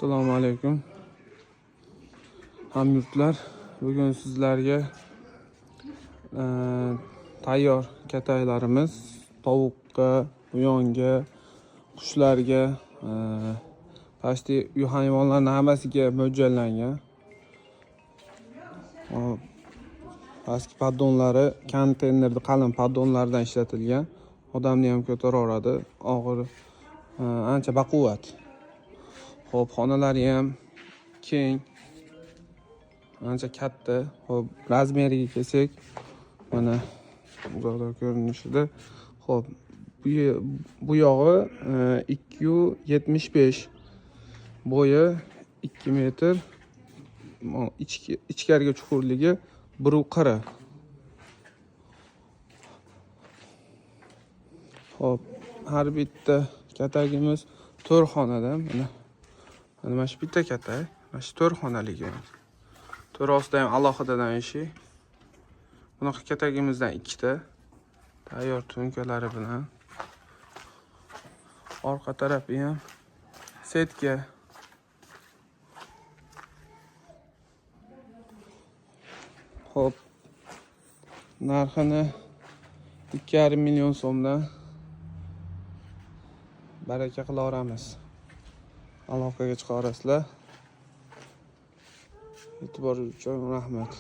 Assalomu alaykum hamyurtlar. Bugun sizlarga tayyor kataylarimiz tovuqqa, quyonga, qushlarga, pastki uy hayvonlarning hammasiga mo'ljallangan. Pastki paddonlari konteynerda qalin paddonlardan ishlatilgan. Odamni ham ko'taraveradi. Og'ir, ancha baquvvat. Xo'p, xonalari ham keng, ancha katta. Xo'p, razmeriga kelsak, mana uzoqda ko'rinishida. Xo'p, bu yog'i 2.75, bo'yi 2 metr, ichkariga chuqurligi 1.40. Xo'p, har bitta katagimiz 4 xonadan, mana shu bitta katay, mana shu 4 xonaligi. 4 ostida ham alohidadan eshik. Bunaqa katagimizdan 2 ta tayyor to'nkalari bilan. Orqa tarafi ham setka. Xo'p, narxini 2,5 million so'mdan baraka qilaveramiz. Aloqaga chiqarasizlar. E'tibor uchun rahmat.